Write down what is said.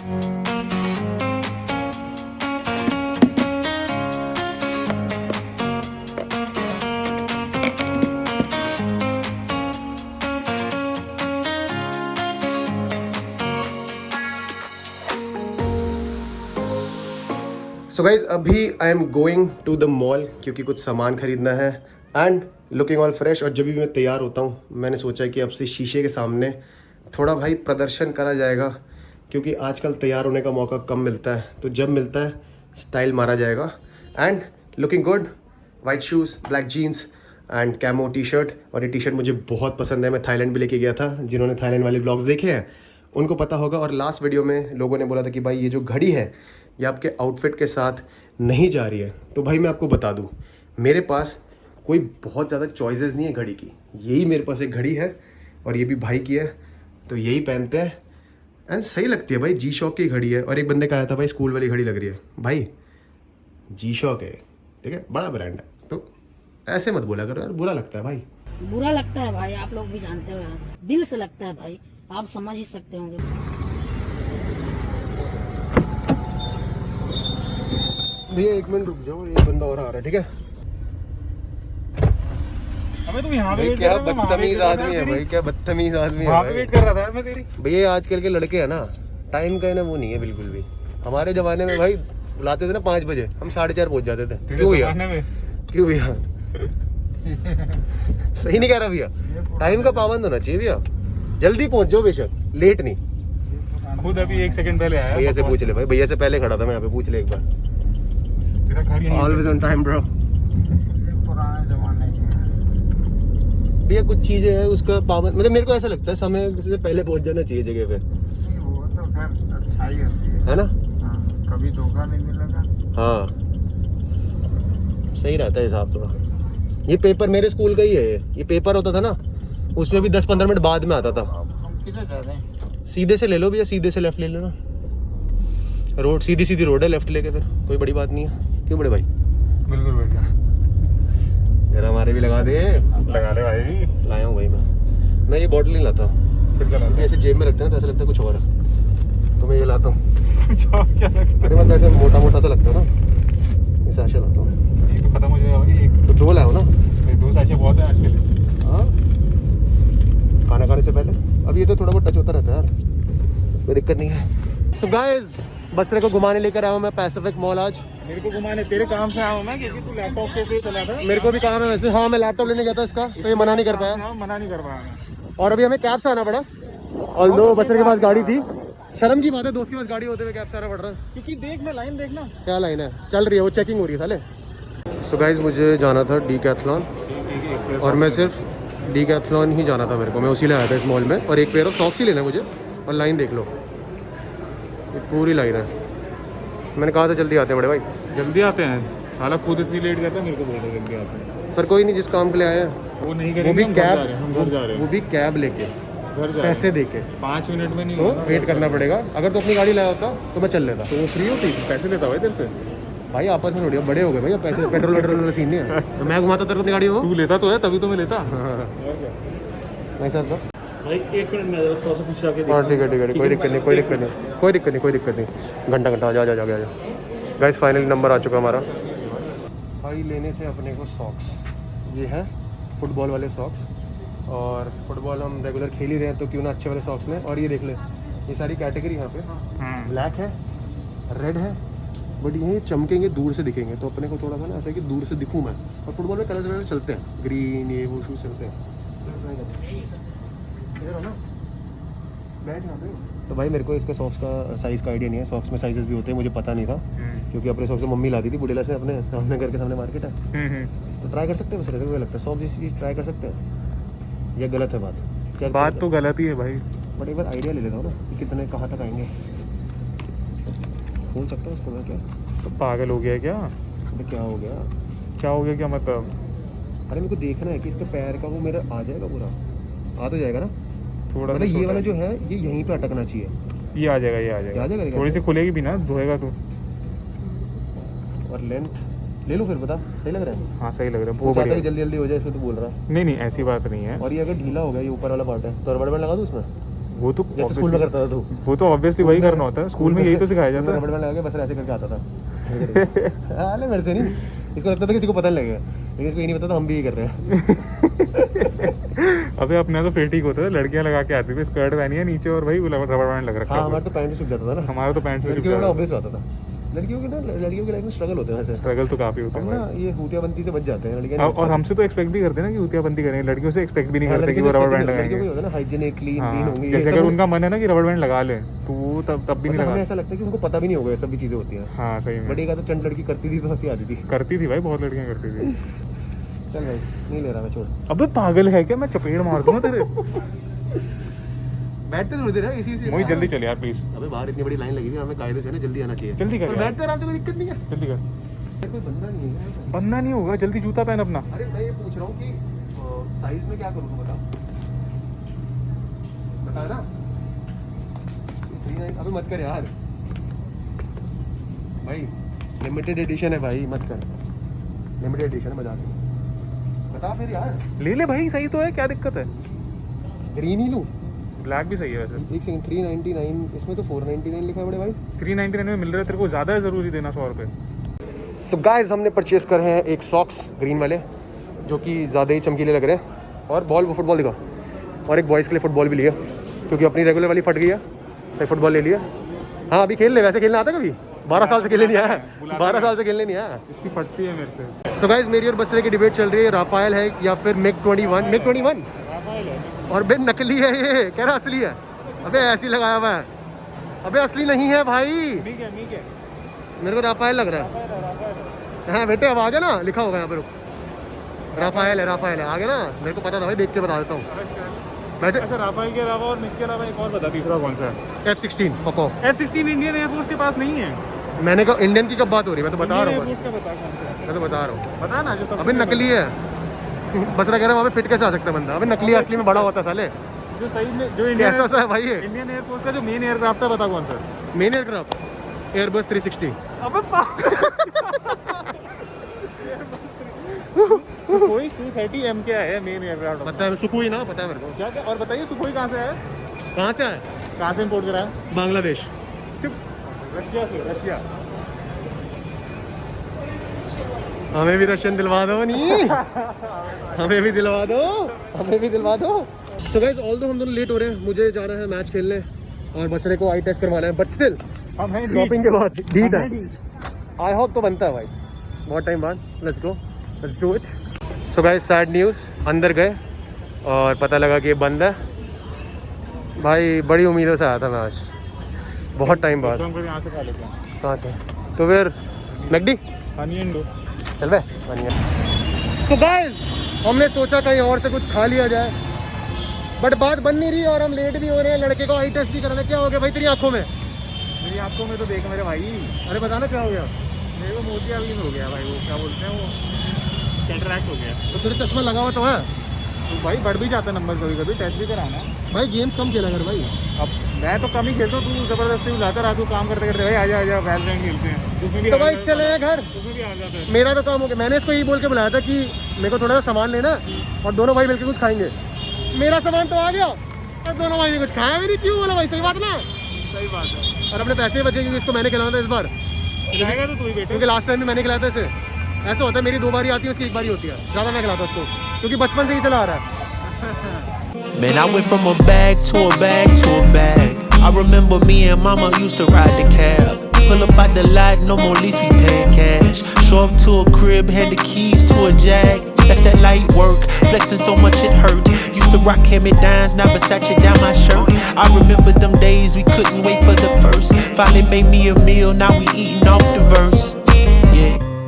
सो guys अभी I am going to the mall क्योंकि कुछ सामान खरीदना है एंड लुकिंग ऑल फ्रेश। और जब भी मैं तैयार होता हूँ मैंने सोचा कि अब से शीशे के सामने थोड़ा भाई प्रदर्शन करा जाएगा, क्योंकि आजकल तैयार होने का मौका कम मिलता है, तो जब मिलता है स्टाइल मारा जाएगा। And looking good, white shoes, black jeans and camo T shirt. और ये टी शर्ट मुझे बहुत पसंद है, मैं थाईलैंड भी लेके गया था। जिन्होंने थाईलैंड वाले ब्लॉग्स देखे हैं उनको पता होगा। और लास्ट वीडियो में लोगों ने बोला था कि भाई ये जो घड़ी है ये आपके आउटफिट के साथ नहीं जा रही है। तो भाई मैं आपको बता दूं, मेरे पास कोई बहुत ज़्यादा चॉइसेस नहीं है घड़ी की, यही मेरे पास एक घड़ी है और ये भी भाई की है, तो यही पहनते हैं एंड सही लगती है भाई। जी शॉक की घड़ी है। और एक बंदे कहा था भाई स्कूल वाली घड़ी लग रही है, भाई जी शॉक है, ठीक है, बड़ा ब्रांड है, तो ऐसे मत बोला करो यार, बुरा लगता है भाई। बुरा लगता है भाई, आप लोग भी जानते हो यार, दिल से लगता है भाई, आप समझ ही सकते होंगे। भैया एक मिनट रुक जाओ, ये बंदा और आ रहा है, ठीक है। अबे तुम यहाँ पे क्या बदतमीज आदमी है भाई, क्या बदतमीज आदमी है भाई। वेट कर रहा था मैं तेरी। भैया आजकल के लड़के है ना, टाइम का है ना वो नहीं है बिल्कुल भी। हमारे जमाने में भाई बुलाते थे ना 5 बजे, हम 4:30 पहुंच जाते थे। क्यों भैया, क्यों भैया सही नहीं कह रहा भैया, टाइम का पाबंद होना चाहिए भैया, जल्दी पहुंच जाओ बेशक, लेट नहीं। खुद अभी 1 सेकंड पहले आया। भैया से पूछ ले भाई, भैया से पहले खड़ा था मैं यहाँ पे, पूछ ले एक बार। तेरा घर यहीं ऑलवेज ऑन टाइम ब्रो। पुराने जमाने के भैया कुछ चीजें हैं उसका पाबंद, मतलब मेरे को ऐसा लगता है समय से पहले पहुंच जाना चाहिए जगह पे, वो तो खैर अच्छा ही होती है ना। हाँ, कभी धोखा नहीं मिलेगा। हाँ सही रहता है हिसाब थोड़ा। ये पेपर मेरे स्कूल का ही है, ये पेपर होता था ना उसमें भी 10-15 मिनट बाद में आता था। हम किधर जा रहे हैं? सीधे से ले लो भैया, सीधे से लेफ्ट ले लेना, रोड सीधी सीधी रोड है, लेफ्ट लेके फिर कोई बड़ी बात नहीं है। क्यों बड़े भाई? बिल्कुल भैया, यार हमारे भी लगा दे। लगा ले भाई। लाया हूँ भाई मैं ये बॉटल नहीं लाता, फिर क्या लाता ऐसे जेब में रखते हैं तो ऐसा लगता है कुछ और है, तो मैं ये लाता हूँ। क्या लगता अरे मतलब ऐसे मोटा मोटा सा लगता है ना, इस ऐसे लाता हूँ। है? ये तो खत्म हो जाएगा भाई, एक तो 2 लाओ ना। 2 सैशे बहुत है आज के लिए। हाँ खाना खाने से पहले। अब ये तो थोड़ा बहुत टच होता रहता है यार, कोई दिक्कत नहीं है। सो गाइस बसरे को घुमाने लेकर आया हूँ मैं पैसिफिक मॉल आज। मेरे को घुमाने तेरे काम से आया हूँ मैं, क्योंकि तू लैपटॉप पे चला था। मेरे को भी काम है वैसे। हाँ मैं लैपटॉप लेने गया था इसका, तो ये मना नहीं कर पाया। मना नहीं कर पाया। और अभी हमें कैब से आना पड़ा, ऑल्दो बसरे के पास गाड़ी थी। शर्म की बात है दोस्त के पास गाड़ी होते हुए कैब से आना पड़ रहा है। क्योंकि देख मैं लाइन देखना क्या लाइन है, चल रही है वो, चेकिंग हो रही है साले। सो गाइस मुझे जाना था डीकैथलॉन, और मैं सिर्फ डीकैथलॉन ही जाना था मेरे को, मैं उसी लिए आया था इस मॉल में। और एक पेयर ऑफ सॉक्स ही लेना है मुझे। और लाइन देख लो, ये पूरी लाइन है। मैंने कहा था जल्दी आते हैं बड़े भाई। जल्दी आते हैं, साला खुद इतनी लेट करता है, मेरे को बोल रहे जल्दी आते हैं। पर कोई नहीं, जिस काम के लिए आए हैं वो नहीं वो करेंगे, भी कैब, हम घर जा रहे हैं। वो भी कैब लेके घर जा पैसे दे के, 5 मिनट में नहीं तो होगा। वेट करना पड़ेगा। अगर तो अपनी गाड़ी लाया होता तो मैं चल लेता। तो वो फ्री होती, पैसे लेता भाई तेरे से। भाई आपस में थोड़ी बड़े हो गए भैया, पैसे पेट्रोल वेट्रोल वाला सीन नहीं है। तो मैं घुमाता तेरे को अपनी गाड़ी में। तू लेता तो है, तभी तो मैं लेता। नहीं सर तो भाई 1 मिनट में थोड़ा सा पीछे आके हाँ ठीक है ठीक है, कोई दिक्कत नहीं, कोई दिक्कत नहीं, कोई दिक्कत नहीं, कोई दिक्कत नहीं। घंटा घंटा जा जा जा जा। गाइस फाइनली नंबर आ चुका हमारा। भाई लेने थे अपने को सॉक्स, ये है फुटबॉल वाले सॉक्स। और फुटबॉल हम रेगुलर खेल ही रहे हैं, तो क्यों ना अच्छे वाले सॉक्स लें। और ये देख ले, ये सारी कैटेगरी यहाँ पे ब्लैक है, रेड है, बट ये चमकेंगे, दूर से दिखेंगे। तो अपने को थोड़ा सा ना ऐसा कि दूर से दिखूँ मैं। और फुटबॉल में कलर्स वगैरह चलते हैं, ग्रीन ये वो शूज़ चलते हैं। इधर हो ना, बैठ यहाँ पे। तो भाई मेरे को इसका सॉक्स का साइज़ का आइडिया नहीं है, सॉक्स में साइजेस भी होते हैं, मुझे पता नहीं था। क्योंकि अपने सॉक्स मम्मी लाती थी बुढ़ेला से, अपने सामने घर के सामने मार्केट है, तो ट्राई कर सकते हैं। वैसे मुझे लगता है सॉक्स जैसी चीज़ ट्राई कर सकते हैं। ये गलत है बात? क्या बात तो गलत ही है भाई, बट एक बार आइडिया ले लेता हूँ ना कि कितने कहाँ तक आएंगे। खोल सकता हूँ उसको मैं क्या? तो पागल हो गया क्या? अबे क्या हो गया? क्या हो गया क्या मतलब? अरे मेरे को देखना है कि इसका पैर का वो मेरा आ जाएगा, पूरा आ तो जाएगा ना थोड़ा मतलब सा ये वाला जो है ये यहीं पे अटकना चाहिए। ये आ जाएगा, ये आ जाएगा, आ जाएगा थोड़ी सी खुलेगी भी ना, धोएगा तू। और लेंथ ले लूँ फिर, बता सही लग रहा है? हाँ सही लग रहा है, वो बहुत चाहता है बढ़िया। कि जल्दी जल्दी हो जाए, इसमें तो बोल रहा है। नहीं नहीं ऐसी बात नहीं है, और ये अगर ढीला हो गया, ये ऊपर वाला पार्ट है, तो रबड़ बैंड लगा दूँ उसमें? वो तो जैसे स्कूल में करता था तू। वो तो ऑब्वियसली वही करना होता है, स्कूल में यही तो सिखाया जाता है। रबड़ बैंड लगा के बस ऐसे करके आता था। ऐसे करके। हां मेरे से नहीं, इसको लगता था किसी को पता नहीं लगेगा, लेकिन इसको ये नहीं पता था हम भी यही कर रहे हैं। अबे अपने तो फिर ठीक होता था, लड़कियां लगा के आती थी स्कर्ट पहनी है नीचे और भाई रबर बैंड लग रखा हाँ है। हमारा तो पैंट ही सूख जाता था ना, हमारा तो पैंट लड़कियों का बड़ा ऑब्वियस आता था। लड़कियों की लाइफ में स्ट्रगल होते हैं वैसे, स्ट्रगल तो काफी होता हम है ना भाई। ये हुतियाबंदी से बच जाते हैं लड़कियां। और हमसे तो एक्सपेक्ट भी करते हैं ना कि हुतियाबंदी करें, लड़कियों से एक्सपेक्ट भी नहीं हाँ, करते कि लड़कियों वो से रबर बैंड लड़कियों लगाएंगे। को होता है ना हाइजीनिक क्लीन हाँ, होंगी, जैसे अगर उनका मन है ना कि रबर बैंड लगा ले तो वो तब भी नहीं हमें लगा। ऐसा लगता है कि उनको पता भी नहीं होगा ये सब भी चीजें होती हैं। हाँ सही में बट एक आधा चंड लड़की करती थी तो हंसी आती थी। करती थी भाई, बहुत लड़कियां करती थी। चल भाई नहीं ले रहा मैं, छोड़। अबे पागल है क्या, मैं चपेड़ मार दूंगा तेरे। बैठते थोड़ी देर है इसी से। मोहित जल्दी चल यार प्लीज, अबे बाहर इतनी बड़ी लाइन लगी हुई है, हमें कायदे से ना जल्दी आना चाहिए। जल्दी कर और यार। बैठते आराम से, कोई दिक्कत नहीं है। जल्दी कर। कोई बंदा नहीं है। बंदा नहीं होगा, जल्दी जूता पहन अपना। अरे मैं ये पूछ रहा हूँ कि साइज में क्या करूँ, तू बता ना। अबे मत कर यार भाई, लिमिटेड एडिशन है भाई, मत कर। लिमिटेड एडिशन है, मजाक नहीं। बता फिर यार। ले ले भाई, सही तो है, क्या दिक्कत है। ग्रीन ही लूँ? ब्लैक भी सही है वैसे। एक सेकंड, 399 इसमें तो 499 लिखा है बड़े भाई। 399 में मिल रहा है तेरे को, ज़्यादा है ज़रूरी देना 100 रुपये। सो गाइस हमने परचेस करे हैं एक सॉक्स ग्रीन वाले, जो कि ज़्यादा ही चमकीले लग रहे हैं, और बॉल, वो फुटबॉल दिखा, और एक बॉयज़ के लिए फुटबॉल भी लिया क्योंकि अपनी रेगुलर वाली फट गई है, तो फुटबॉल ले लिया। हाँ अभी खेल ले, वैसे खेलना आता कभी? 12 साल से खेलने नहीं आया, 12 साल से खेलने नहीं आया। इसकी फटती है मेरे से। सो गाइस मेरी और बसरे की डिबेट चल रही है, राफेल है या फिर मिग 21। मिग 21 और बे नकली है ये, कह रहा असली है। अबे ऐसी लगाया हुआ है, अबे असली नहीं है भाई, ठीक है ठीक है, मेरे को राफेल लग रहा है। हाँ बेटे अब आ गया ना, लिखा होगा यहाँ पर, राफेल है, राफेल है, आ गया ना, मेरे को पता था भाई, देख के बता देता हूँ बैठे। अच्छा राफेल के अलावा और मिग के अलावा एक और बता, तीसरा कौन सा है? F16 पको। F16 इंडियन एयरफोर्स के पास नहीं है। मैंने कहा इंडियन की कब बात हो रही है, मैं तो बता रहा हूँ, एयरफोर्स का बता कौन सा है? मैं तो बता रहा हूँ। बता ना जो सब। अबे नकली है, बसरा कह रहा है वहाँ पे फिट कैसे आ सकता है बंदा, अबे नकली असली में बड़ा होता है साले। जो सही में जो इंडियन कैसा सा है भाई ये? इंडियन एयरफोर्स का जो मेन एयरक्राफ्ट है, बता कौन सा? Main aircraft Airbus 360। अबे सुखोई Su-30M क्या है मेन एयरक्राफ्ट? पता है, सुखोई ना, पता है मेरे को। क्या क्या और बताइए, सुखोई कहाँ से है? कहाँ से आए? कहाँ से इंपोर्ट करा है? बांग्लादेश। रशिया से। रशिया। हमें भी रशियन दिलवा दो नहीं, हमें भी दिलवा दो, हमें भी दिलवा दो। सो गाइस ऑल्दो हम दोनों लेट हो रहे हैं, मुझे जाना है मैच खेलने और बसरे को आई टेस्ट करवाना है, बट स्टिल हम हैं शॉपिंग के बाद डीट है। हम हैं आई होप तो बनता है भाई, बहुत टाइम बाद। Let's go, let's do it. So guys sad news, अंदर गए और पता लगा कि ये बंद है भाई। बड़ी उम्मीदों से आया था मैं आज, बहुत टाइम बाद। तो हम फिर यहाँ से खा लेते हैं। कहाँ से? तो फिर मैकडी अनियन दो। चल बे बनिया। सो गाइस हमने सोचा कहीं और से कुछ खा लिया जाए, बट बात बन नहीं रही और हम लेट भी हो रहे हैं। लड़के को आई टेस्ट भी कराना। क्या हो गया भाई तेरी आंखों में? मेरी आंखों में तो देख मेरे भाई, अरे बताना क्या हो गया? मेरे को मोतियाबिंद हो गया भाई, वो क्या बोलते हैं, वो कैटरैक्ट हो गया। तो तेरा चश्मा लगा हुआ तो है तो भाई बढ़ भी जाता नंबर कभी कभी, टेस्ट भी कराना। भाई। गेम्स कम खेला कर भाई। अब मैं तो कम ही खेलता हूँ, तू जबरदस्ती बुलाता रहा, तू काम करते करते भाई आजा आजा वैलोरेंट खेलते हैं, उसमें भी तो आ भाई जाता चले है। घर, उसमें भी आ जाता है। मेरा तो काम हो गया। मैंने इसको यही बोल के बुलाया था कि मेरे को थोड़ा सा सामान लेना और दोनों भाई मिलकर कुछ खाएंगे। मेरा सामान तो आ गया और दोनों भाई ने कुछ खाया भी नहीं। क्यों बोला भाई? सही बात ना। सही बात है। और अपने पैसे बचे क्योंकि इसको मैंने खिलाना था इस बार, जाएगा तो तू ही बेटे। क्योंकि लास्ट टाइम भी मैंने खिलाया था इसे। ऐसा होता है मेरी 2 बारी आती है, उसकी 1 बारी होती है, ज़्यादा मैं खिलाता उसको क्योंकि बचपन से ही चला आ रहा है। Man, I went from a bag to a bag to a bag. I remember me and mama used to ride the cab. Pull up out the lot, no more lease, we paying cash. Show up to a crib, had the keys to a Jag. That's that light work, flexing so much it hurt. Used to rock hand-me-downs, now Versace down my shirt. I remember them days we couldn't wait for the first. Finally made me a meal, now we eating off the verse.